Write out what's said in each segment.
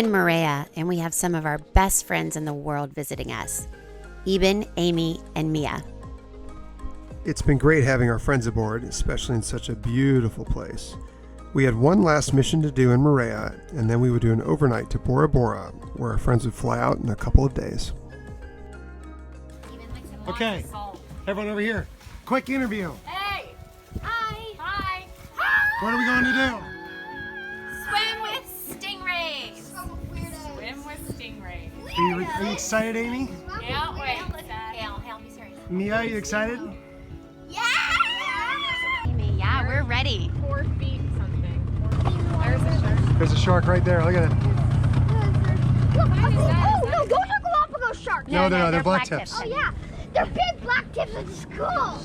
in Moorea, and we have some of our best friends in the world visiting us, Eben, Amy, and Mia. It's been great having our friends aboard, especially in such a beautiful place. We had one last mission to do in Moorea, and then we would do an overnight to Bora Bora, where our friends would fly out in a couple of days. Okay, everyone over here. Quick interview. Hey! Hi! Hi! What are we going to do? Swim with stingrays! Swim with stingrays. Are you excited, Amy? Can't wait. Help me, serious. Mia, are you excited? Yeah! Amy, yeah, we're ready. 4 feet something. There's a shark. There's a shark right there. Look at it. Oh, no, those are Galapagos sharks. No, they're not. They're black tips. Oh, yeah. They're big black tips at school.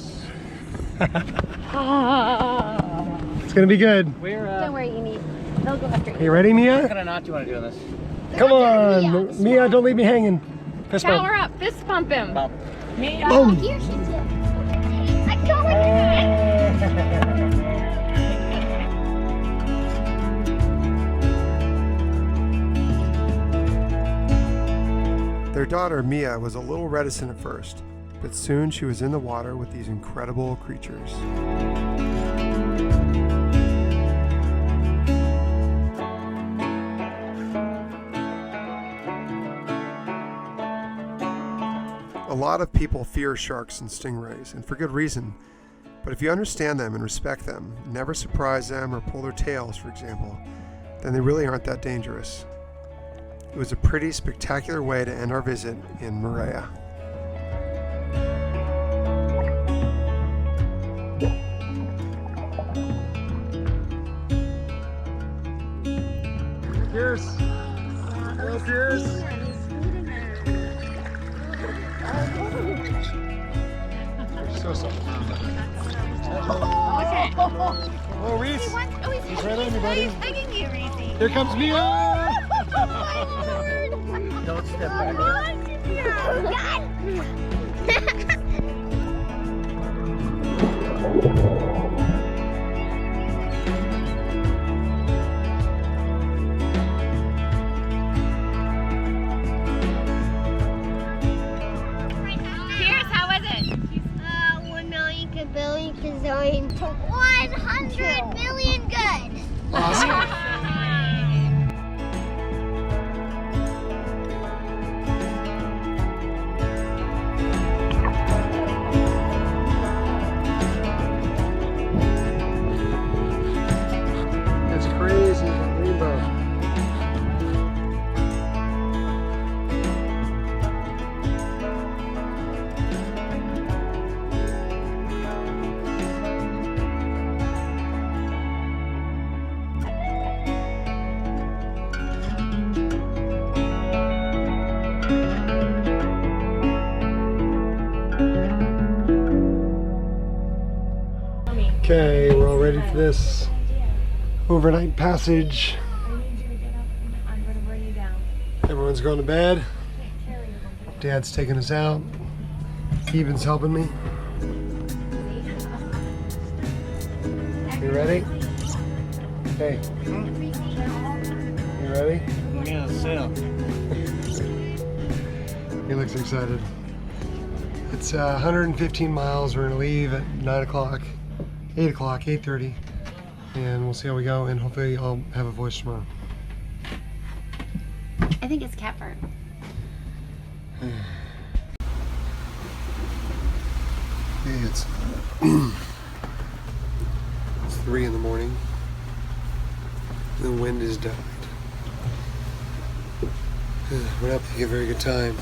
It's going to be good. Don't worry, Amy. They'll go after you. Are you ready, Mia? What kind of knot do you want to do in this? Come on. Mia, don't leave me hanging. Fist bump. Power up, fist pump him. Bump. Me. Boom. Here she did. I go with it. Their daughter, Mia, was a little reticent at first, but soon she was in the water with these incredible creatures. A lot of people fear sharks and stingrays, and for good reason. But if you understand them and respect them, never surprise them or pull their tails, for example, then they really aren't that dangerous. It was a pretty spectacular way to end our visit in Moorea. Pierce! Hello, Pierce! You're so soft. Hello, Reese! He's right on you, buddy. He's hugging you, Reese. Here comes Mia! Don't step back. Cheers, how was it? 1 million kabillion kazillion to 100 million good. Awesome. It's crazy, the rainbow. Okay, we're all ready for this overnight passage. I'm gonna bring you down. Everyone's going to bed. Dad's taking us out. Eben's helping me. You ready? Hey. You ready? Yeah, sail. He looks excited. It's 115 miles. We're gonna leave at 9 o'clock, 8 o'clock, 8:30, and we'll see how we go. And hopefully, I'll have a voice tomorrow. I think it's cat fur. Hey, it's 3 in the morning. The wind has died. We're not having a very good time.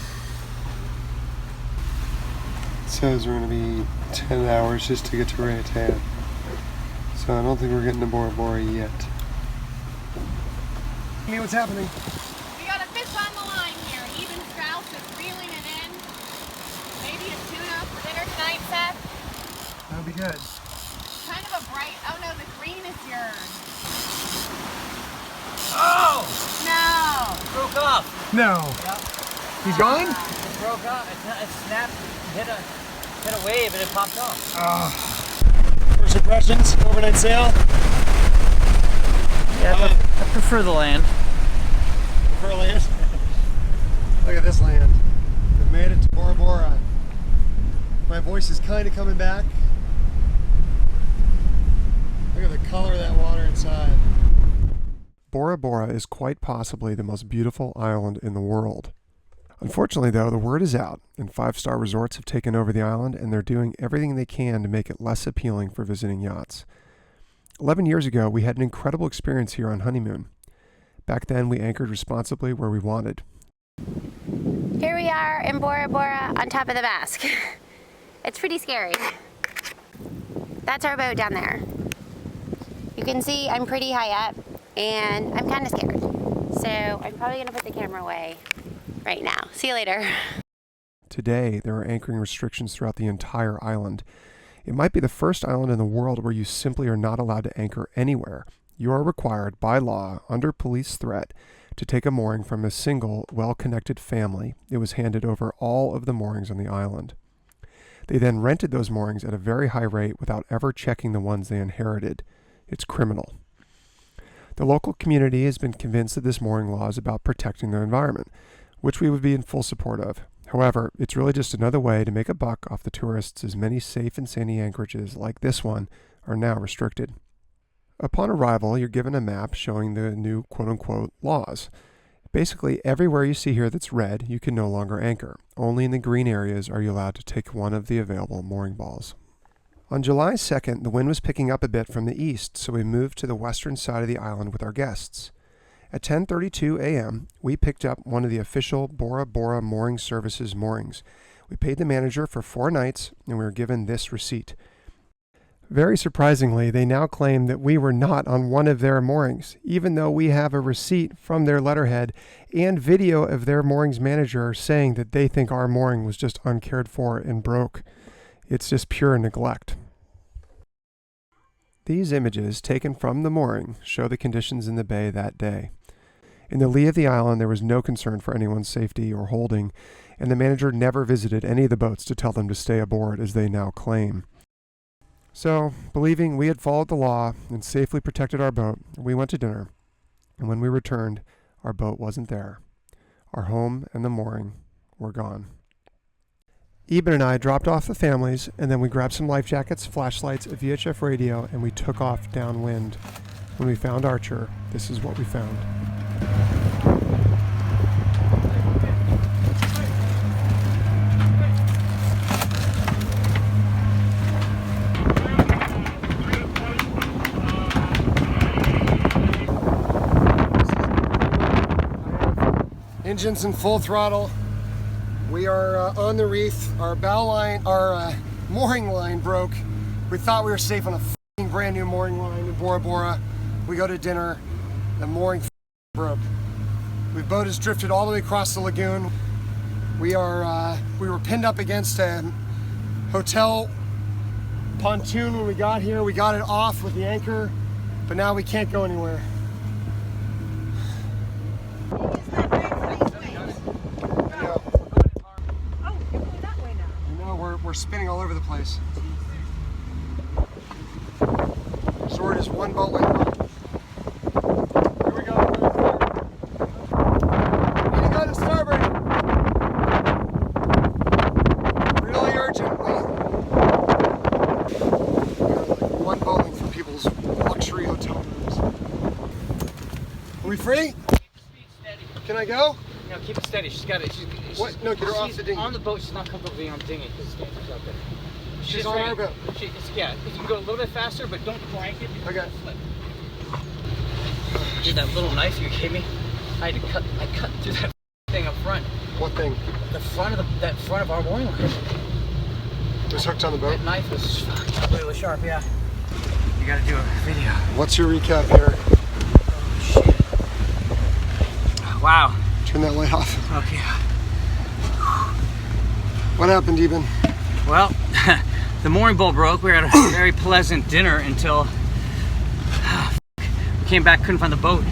It says we're going to be 10 hours just to get to Rayatan. So I don't think we're getting to Bora Bora yet. Hey, what's happening? We got a fish on the line here. Even Strauss is reeling it in. Maybe a tuna for dinner tonight, Seth. That'll be good. Kind of a bright, oh no, the green is yours. Oh! No. Broke off. No. Yep. He's gone? It broke off. It snapped, hit a wave, and it popped off. First impressions, overnight sail. Yeah, I prefer the land. for a land. Look at this land. We made it to Bora Bora. My voice is kind of coming back. Look at the color of that water inside. Bora Bora is quite possibly the most beautiful island in the world. Unfortunately, though, the word is out, and five-star resorts have taken over the island, and they're doing everything they can to make it less appealing for visiting yachts. 11 years ago, we had an incredible experience here on honeymoon. Back then, we anchored responsibly where we wanted. Here we are in Bora Bora on top of the mast. It's pretty scary. That's our boat down there. You can see I'm pretty high up, and I'm kind of scared. So I'm probably going to put the camera away right now. See you later. Today, there are anchoring restrictions throughout the entire island. It might be the first island in the world where you simply are not allowed to anchor anywhere. You are required by law, under police threat, to take a mooring from a single, well-connected family. It was handed over all of the moorings on the island. They then rented those moorings at a very high rate without ever checking the ones they inherited. It's criminal. The local community has been convinced that this mooring law is about protecting the environment, which we would be in full support of. However, it's really just another way to make a buck off the tourists, as many safe and sandy anchorages like this one are now restricted. Upon arrival, you're given a map showing the new quote-unquote laws. Basically, everywhere you see here that's red, you can no longer anchor. Only in the green areas are you allowed to take one of the available mooring balls. On July 2nd, the wind was picking up a bit from the east, so we moved to the western side of the island with our guests. At 10:32 a.m., we picked up one of the official Bora Bora Mooring Services moorings. We paid the manager for 4 nights, and we were given this receipt. Very surprisingly, they now claim that we were not on one of their moorings, even though we have a receipt from their letterhead and video of their moorings manager saying that they think our mooring was just uncared for and broke. It's just pure neglect. These images, taken from the mooring, show the conditions in the bay that day. In the lee of the island, there was no concern for anyone's safety or holding, and the manager never visited any of the boats to tell them to stay aboard, as they now claim. So, believing we had followed the law and safely protected our boat, we went to dinner, and when we returned, our boat wasn't there. Our home and the mooring were gone. Eben and I dropped off the families, and then we grabbed some life jackets, flashlights, a VHF radio, and we took off downwind. When we found Archer, this is what we found. Engines in full throttle. We are on the reef. Our bow line, our mooring line broke. We thought we were safe on a f***ing brand new mooring line in Bora Bora. We go to dinner, the mooring broke. The boat has drifted all the way across the lagoon. We were pinned up against a hotel pontoon when we got here. We got it off with the anchor, but now we can't go anywhere. We're spinning all over the place. So we're just one boat length. Here we go. Need to go to starboard. Really urgently. Like one boat length from people's luxury hotel rooms. Are we free? Keep the speed steady. Can I go? No, keep it steady. She's got it. What? No, get her off the dinghy. On the boat, she's not comfortable being on the dinghy because it's out there. She's on our boat. Yeah, you can go a little bit faster, but don't crank it. Okay. Flip. Dude, that little knife you gave me, I cut through that thing up front. What thing? The front of that front of our mooring line. It was hooked on the boat? That knife was really sharp, yeah. You gotta do a video. What's your recap here? Oh, shit. Wow. Turn that light off. Okay. What happened, Eben? Well, the mooring bolt broke. We were at a very pleasant dinner until we came back, couldn't find the boat.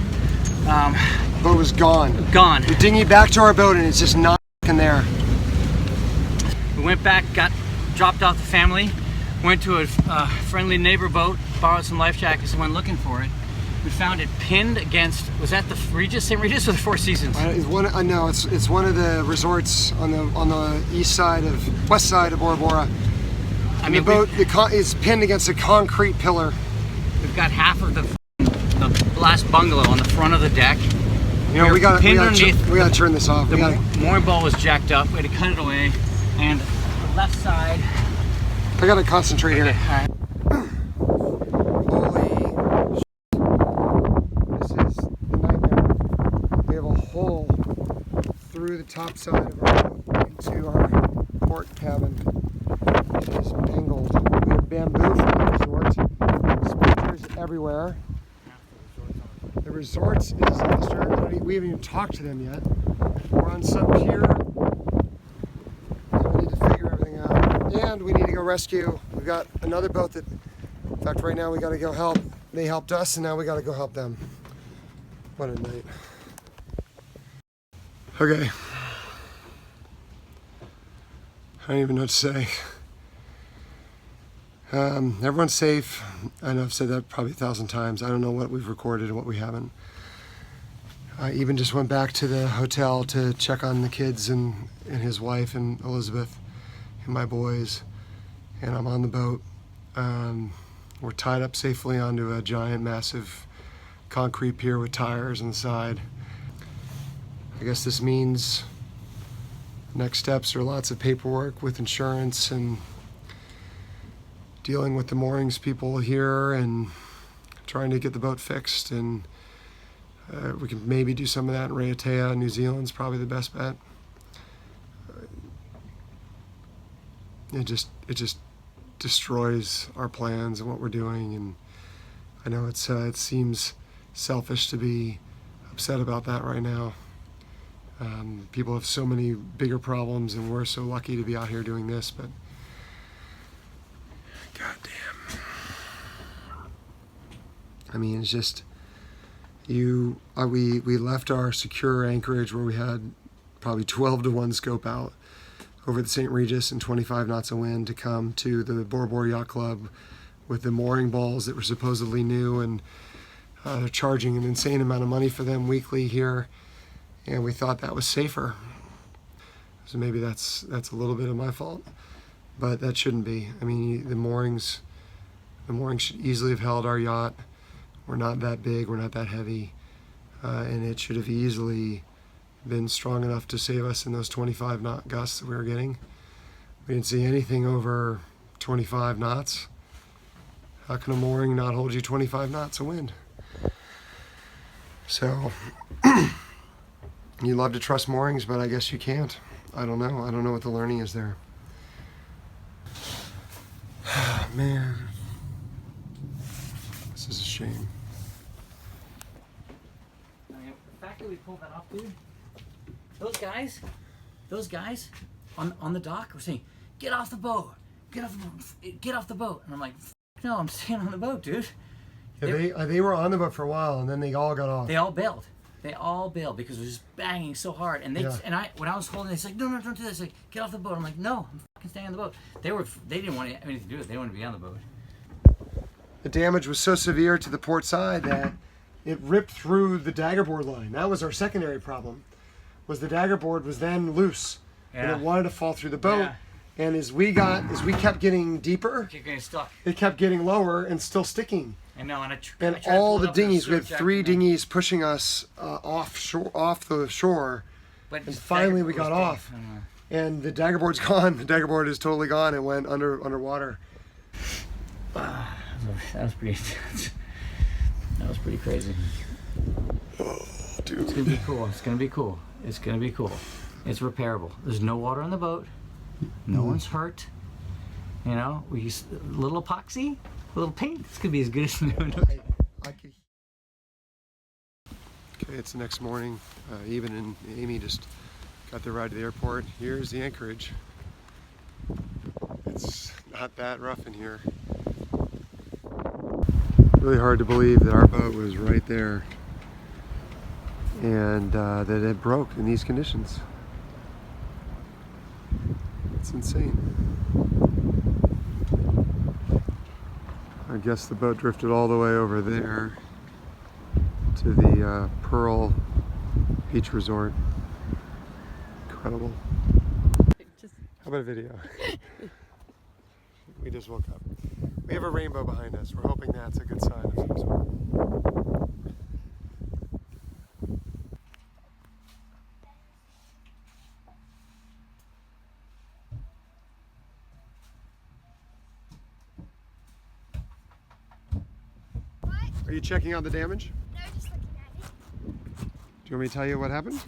The boat was gone. Gone. We dinghied back to our boat and it's just not there. We went back, dropped off the family, went to a friendly neighbor boat, borrowed some life jackets and went looking for it. We found it pinned against, was that the Regis, St. Regis, or the Four Seasons? No, it's one of the resorts on the west side of Bora Bora. I mean, the boat is pinned against a concrete pillar. We've got half of the last bungalow on the front of the deck. You know, we gotta turn this off. The mooring ball was jacked up. We had to cut it away, and the left side. I gotta concentrate here. All right. Holy this is the nightmare. We have a hole through the top side of our boat into our port cabin. It is mangled. We have bamboo from the resort. Splinters everywhere. The resort's a disaster. We haven't even talked to them yet. We're on some pier. So we need to figure everything out. And we need to go rescue. We've got another boat that, in fact, right now we got to go help. They helped us, and now we got to go help them. What a night. Okay. I don't even know what to say. Everyone's safe. I know I've said that probably 1,000 times. I don't know what we've recorded and what we haven't. I even just went back to the hotel to check on the kids and his wife and Elizabeth and my boys. And I'm on the boat. We're tied up safely onto a giant, massive concrete pier with tires on the side. I guess this means next steps are lots of paperwork with insurance and dealing with the moorings people here and trying to get the boat fixed, and we can maybe do some of that in Raiatea. New Zealand's probably the best bet. It just destroys our plans and what we're doing, and I know it seems selfish to be upset about that right now. People have so many bigger problems, and we're so lucky to be out here doing this, but God damn. I mean, it's just, we left our secure anchorage where we had probably 12 to 1 scope out over the St. Regis and 25 knots of wind to come to the Bora Bora Yacht Club with the mooring balls that were supposedly new, and they're charging an insane amount of money for them weekly here, and we thought that was safer. So maybe that's a little bit of my fault. But that shouldn't be. I mean, the moorings should easily have held our yacht. We're not that big, we're not that heavy, and it should have easily been strong enough to save us in those 25 knot gusts that we were getting. We didn't see anything over 25 knots. How can a mooring not hold you 25 knots of wind? So, you love to trust moorings, but I guess you can't. I don't know. I don't know what the learning is there. Man, this is a shame. I mean, the fact that we pulled that off, dude. Those guys on the dock were saying, "Get off the boat, get off the boat, get off the boat," and I'm like, "No, I'm staying on the boat, dude." Yeah, they were on the boat for a while, and then they all got off. They all bailed. They all bailed because it was just banging so hard. And when I was holding, it's like, no, don't do this. Like, get off the boat. I'm like, no, I'm fucking staying on the boat. They didn't want anything to do with it. They wanted to be on the boat. The damage was so severe to the port side that it ripped through the daggerboard line. That was our secondary problem. Was the daggerboard was then loose, and it wanted to fall through the boat. Yeah. And as we kept getting deeper, getting stuck. It kept getting lower and still sticking. I know, and all the dinghies, we had 3 dinghies pushing us off the shore, and finally we got off. And the daggerboard's gone. The daggerboard is totally gone. It went underwater. That was pretty intense. That was pretty crazy. Oh, dude. It's gonna be cool. It's gonna be cool. It's gonna be cool. It's repairable. There's no water on the boat. No one's hurt. You know, we use a little epoxy, a little paint. This could be as good as new. Okay, it's the next morning. Eben and Amy just got their ride to the airport. Here's the anchorage. It's not that rough in here. Really hard to believe that our boat was right there and that it broke in these conditions. It's insane. I guess the boat drifted all the way over there to the Pearl Beach Resort. Incredible. How about a video? We just woke up. We have a rainbow behind us. We're hoping that's a good sign of some sort. Are you checking out the damage? No, just looking at it. Do you want me to tell you what happened?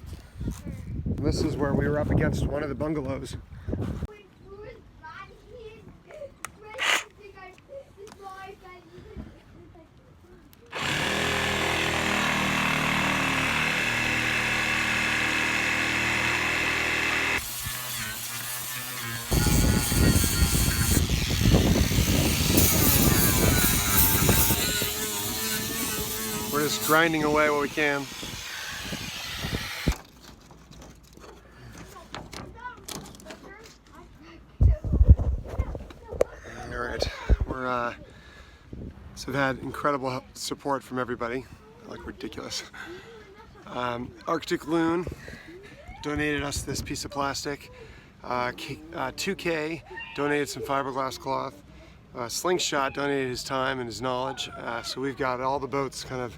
This is where we were up against one of the bungalows. We're just grinding away what we can. Alright, so we've had incredible support from everybody, like ridiculous. Arctic Loon donated us this piece of plastic. 2K donated some fiberglass cloth. Slingshot donated his time and his knowledge, so we've got all the boats kind of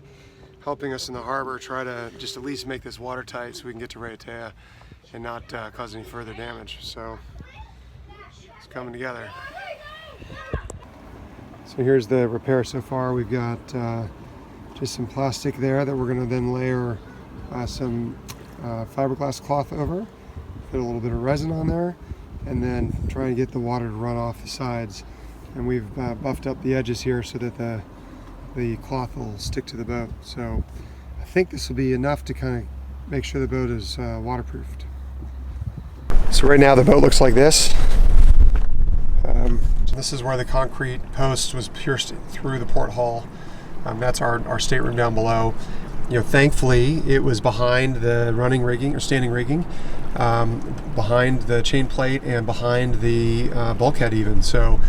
helping us in the harbor try to just at least make this watertight so we can get to Raiatea and not cause any further damage. So it's coming together. So here's the repair so far. We've got just some plastic there that we're going to then layer some fiberglass cloth over, put a little bit of resin on there, and then try and get the water to run off the sides. And we've buffed up the edges here so that the cloth will stick to the boat. So I think this will be enough to kind of make sure the boat is waterproofed. So right now the boat looks like this. So this is where the concrete post was pierced through the porthole. That's our stateroom down below. You know, thankfully it was behind the running rigging or standing rigging, behind the chain plate and behind the bulkhead even. So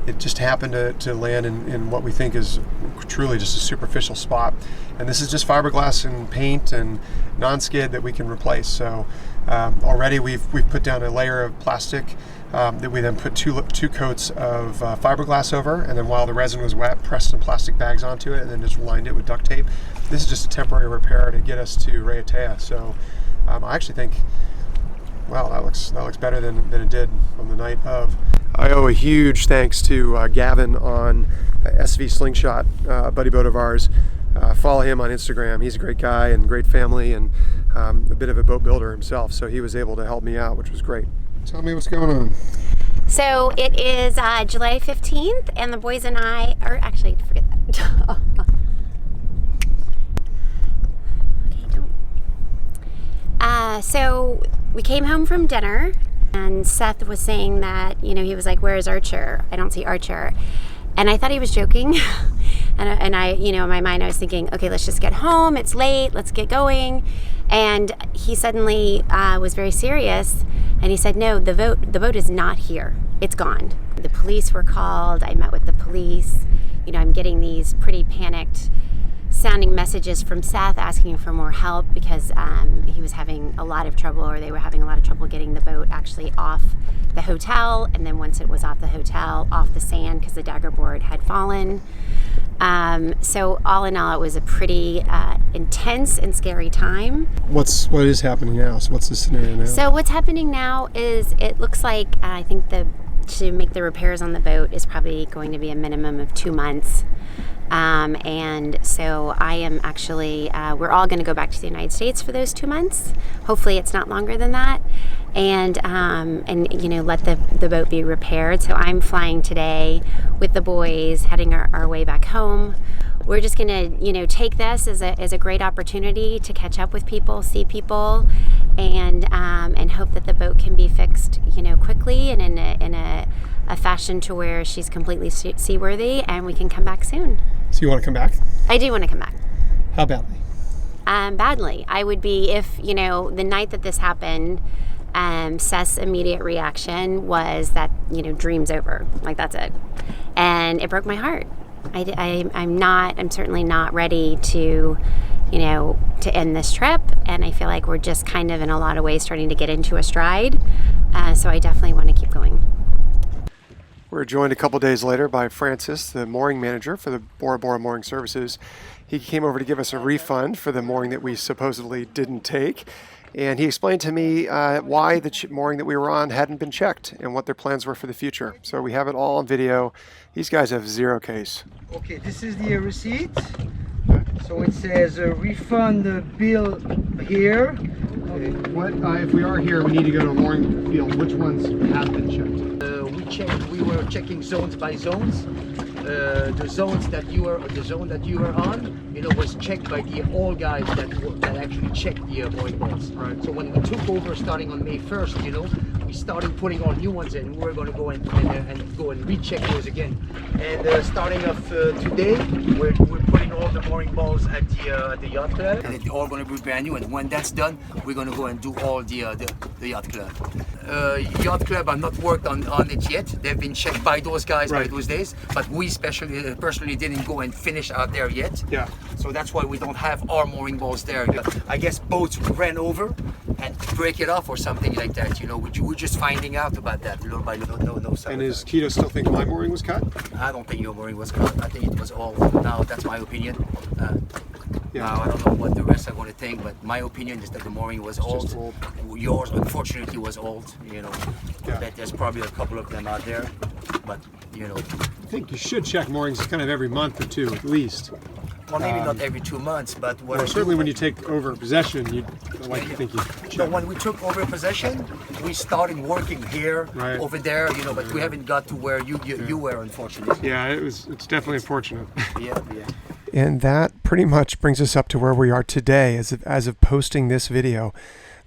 it just happened to land in what we think is truly just a superficial spot. And this is just fiberglass and paint and non-skid that we can replace. So already we've put down a layer of plastic that we then put two coats of fiberglass over, and then while the resin was wet, pressed some plastic bags onto it and then just lined it with duct tape. This is just a temporary repair to get us to Raiatea. So I actually think, well, that looks better than it did on the night of. I owe a huge thanks to Gavin on SV Slingshot, a buddy boat of ours. Follow him on Instagram. He's a great guy and great family, and a bit of a boat builder himself, so he was able to help me out, which was great. Tell me what's going on. So it is July 15th, and the boys and I are actually, forget that. Okay, don't. So we came home from dinner, and Seth was saying that, you know, he was like, "Where's Archer? I don't see Archer." And I thought he was joking. and I, you know, in my mind I was thinking, okay, let's just get home. It's late. Let's get going. And he suddenly was very serious, and he said, "No, the boat is not here. It's gone." The police were called. I met with the police. You know, I'm getting these pretty panicked sounding messages from Seth asking for more help because he was having a lot of trouble, or they were having a lot of trouble getting the boat actually off the hotel, and then once it was off the hotel, off the sand because the dagger board had fallen. So all in all, it was a pretty intense and scary time. What is happening now? So what's the scenario now? So what's happening now is it looks like I think to make the repairs on the boat is probably going to be a minimum of 2 months. And so I am actually, we're all going to go back to the United States for those 2 months. Hopefully it's not longer than that. And you know, let the boat be repaired. So I'm flying today with the boys, heading our way back home. We're just going to, you know, take this as a great opportunity to catch up with people, see people, and hope that the boat can be fixed, you know, quickly and in a fashion to where she's completely seaworthy and we can come back soon. So you want to come back? I do want to come back. How badly? Badly. I would be, if, you know, the night that this happened, Seth's immediate reaction was that, you know, dream's over. Like, that's it. And it broke my heart. I'm certainly not ready to you know, to end this trip. And I feel like we're just kind of in a lot of ways starting to get into a stride. So I definitely want to keep going. We're joined a couple days later by Francis, the mooring manager for the Bora Bora Mooring Services. He came over to give us a refund for the mooring that we supposedly didn't take. And he explained to me why the mooring that we were on hadn't been checked and what their plans were for the future. So we have it all on video. These guys have zero case. Okay, this is the receipt. So it says refund bill here. What if we are here, we need to go to a mooring field. Which ones have been checked? We were checking zones by zones. The zone that you were on, you know, was checked by the old guys that actually checked the mooring balls. Right. So when we took over, starting on May 1st, you know, we started putting all new ones in. We were going to go and go and recheck those again. And starting off today, we're putting all the mooring balls at the yacht club, and it's all going to be brand new. And when that's done, we're going to go and do all the yacht club. Yacht club have not worked on it yet. They've been checked by those guys by those days, but we personally didn't go and finish out there yet. Yeah. So that's why we don't have our mooring balls there. I guess boats ran over and break it off or something like that. You know, we're just finding out about that little by little. No. And is Kito still think my mooring was cut? I don't think your mooring was cut. I think it was all. Now that's my opinion. Yeah. Now I don't know what the rest are going to think, but my opinion is that the mooring was Just old. old. Yours, unfortunately, was old. You know, Yeah. I bet there's probably a couple of them out there, but you know. I think you should check moorings kind of every month or two at least. Well, maybe not every 2 months, but what I Certainly do- when you take over possession, you'd like to think you check. No, when we took over possession, we started working here, Right. over there, you know, but we haven't got to where you were, unfortunately. Yeah, it's definitely unfortunate. Yeah. And that pretty much brings us up to where we are today as of posting this video.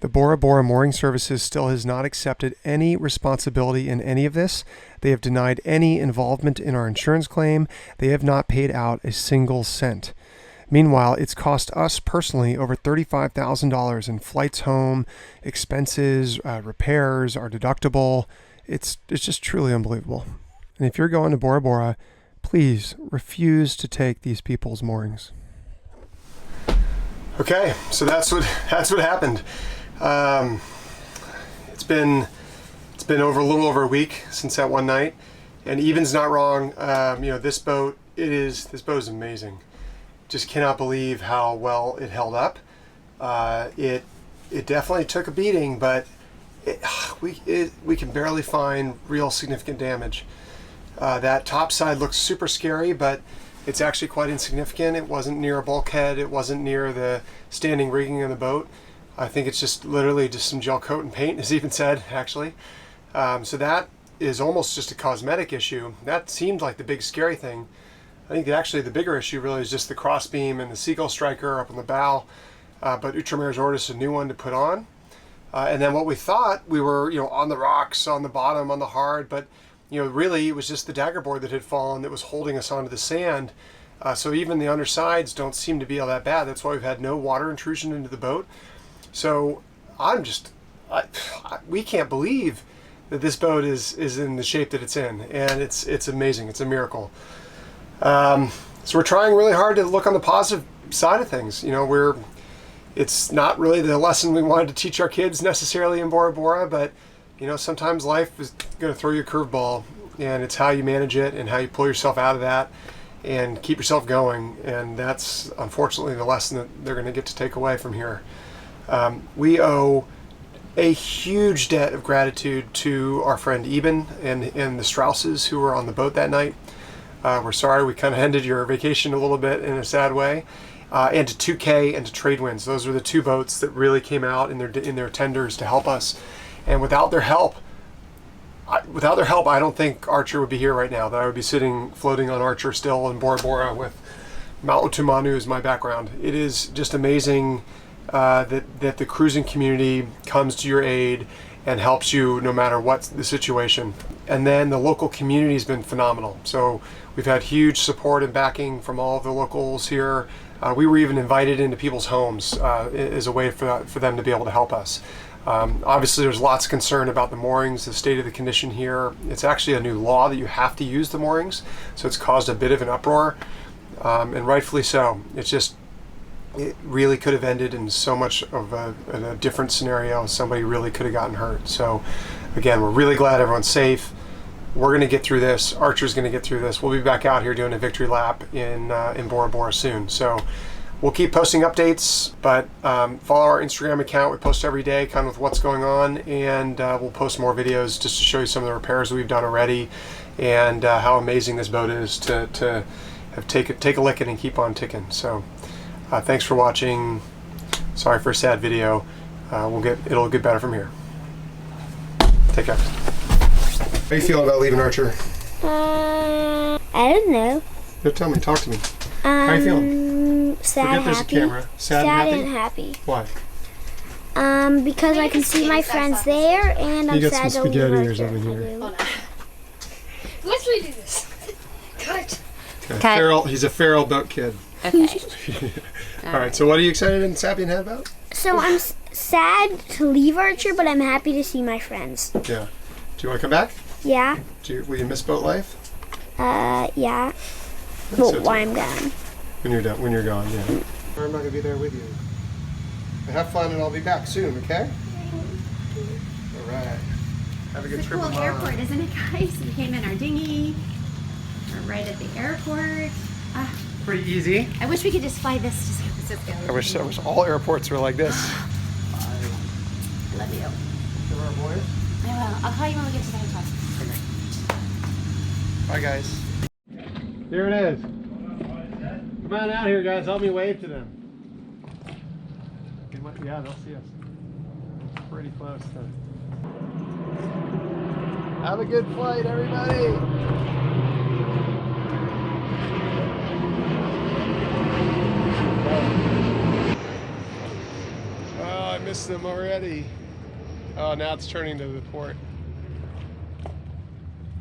The Bora Bora Mooring Services still has not accepted any responsibility in any of this. They have denied any involvement in our insurance claim. They have not paid out a single cent. Meanwhile, it's cost us personally over $35,000 in flights home, expenses, repairs, our deductible. It's just truly unbelievable. And if you're going to Bora Bora, please refuse to take these people's moorings. Okay, so that's what happened. It's been over a little over a week since that one night, and Eben's not wrong. You know, this boat is amazing. Just cannot believe how well it held up. It definitely took a beating, but we can barely find real significant damage. That top side looks super scary, but it's actually quite insignificant. It wasn't near a bulkhead. It wasn't near the standing rigging of the boat. I think it's just literally just some gel coat and paint, as Eben said, actually. So that is almost just a cosmetic issue. That seemed like the big scary thing. I think actually the bigger issue really is just the crossbeam and the seagull striker up on the bow. But Outremer's ordered us a new one to put on. And then what we thought, we were, you know, on the rocks, on the bottom, on the hard, but you know, really it was just the dagger board that had fallen that was holding us onto the sand. So even the undersides don't seem to be all that bad. That's why we've had no water intrusion into the boat. So we can't believe that this boat is in the shape that it's in, and it's amazing. It's a miracle. So we're trying really hard to look on the positive side of things. You know, it's not really the lesson we wanted to teach our kids necessarily in Bora Bora, but you know, sometimes life is going to throw you a curveball, and it's how you manage it and how you pull yourself out of that and keep yourself going. And that's unfortunately the lesson that they're going to get to take away from here. We owe a huge debt of gratitude to our friend Eben and the Strausses who were on the boat that night. We're sorry we kind of ended your vacation a little bit in a sad way. And to 2K and to Tradewinds. Those were the two boats that really came out in their tenders to help us. And without their help, I don't think Archer would be here right now. That I would be floating on Archer still in Bora Bora with Mount Otumanu as my background. It is just amazing that the cruising community comes to your aid and helps you no matter what the situation. And then the local community has been phenomenal. So we've had huge support and backing from all of the locals here. We were even invited into people's homes as a way for them to be able to help us. Obviously there's lots of concern about the moorings, the state of the condition here. It's actually a new law that you have to use the moorings, so it's caused a bit of an uproar, and rightfully so. It's just, it really could have ended in so much of a different scenario. Somebody really could have gotten hurt. So again, we're really glad everyone's safe. We're going to get through this. Archer's going to get through this. We'll be back out here doing a victory lap in Bora Bora soon. So we'll keep posting updates, but follow our Instagram account. We post every day kind of with what's going on, and we'll post more videos just to show you some of the repairs that we've done already, and how amazing this boat is to have take a licking and keep on ticking. So thanks for watching. Sorry for a sad video. It'll get better from here. Take care. How are you feeling about leaving, Archer? I don't know. No, tell me. Talk to me. How are you feeling? Sad, Forget there's a happy. camera. Sad and happy. Why? Because I can see my friends there, and I'm You got sad some to leave spaghetti or Archer. something here. Let's redo this. Cut. Okay. Cut. He's a feral boat kid. Okay. All right. So what are you excited and happy and happy about? So I'm sad to leave Archer, but I'm happy to see my friends. Yeah. Do you want to come back? Yeah. Will you miss boat life? Yeah. So Well, too. while I'm gone. When you're gone, yeah. I'm not gonna be there with you. But have fun, and I'll be back soon. Okay. All right. Have a good trip. Cool airport, isn't it, guys? We came in our dinghy. We're right at the airport. Pretty easy. I wish we could just fly this to San Francisco. I wish all airports were like this. Love you. Come on, boys. I will. I'll call you when we get to the hotel. Bye, guys. Here it is. Come on out here, guys. Help me wave to them. Yeah, they'll see us. Pretty close to. Have a good flight, everybody. Oh, I missed them already. Oh, now it's turning to the port.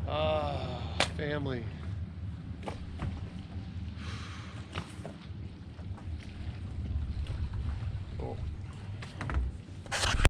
Ah, family.